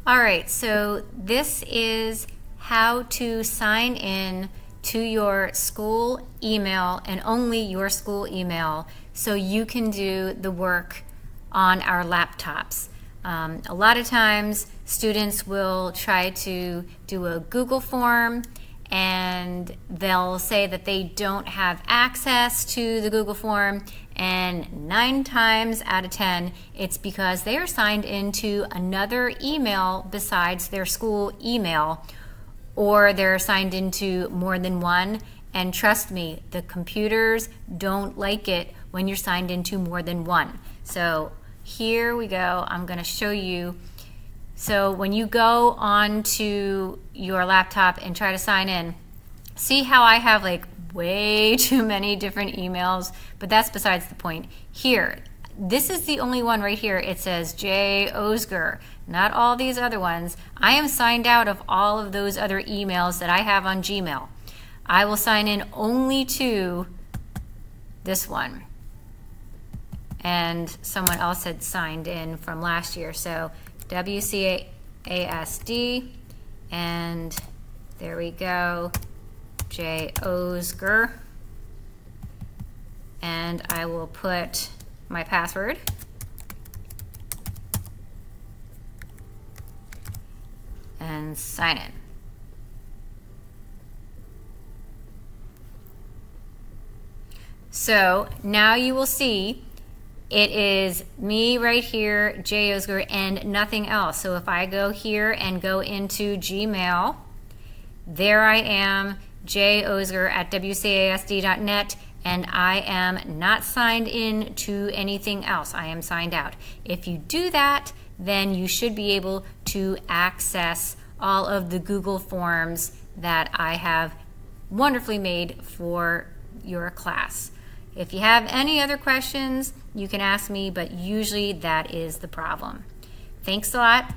All right, so this is how to sign in to your school email and only your school email so you can do the work on our laptops. A lot of times students will try to do a Google form and they'll say that they don't have access to the Google form, and 9 times out of 10 it's because they are signed into another email besides their school email, or they're signed into more than one. And trust me, the computers don't like it when you're signed into more than one. So here we go. I'm going to show you. So when you go onto your laptop and try to sign in, see how I have like way too many different emails, but that's besides the point. Here, this is the only one right here. It says J. Osger, not all these other ones. I am signed out of all of those other emails that I have on Gmail. I will sign in only to this one. And someone else had signed in from last year. So WCASD, and there we go, J. Osger. And I will put my password. And sign in. So now you will see it is me right here, J. Osger, and nothing else. So if I go here and go into Gmail, there I am, J. Osger at WCASD.net, and I am not signed in to anything else. I am signed out. If you do that, then you should be able to access all of the Google Forms that I have wonderfully made for your class. If you have any other questions, you can ask me, but usually that is the problem. Thanks a lot.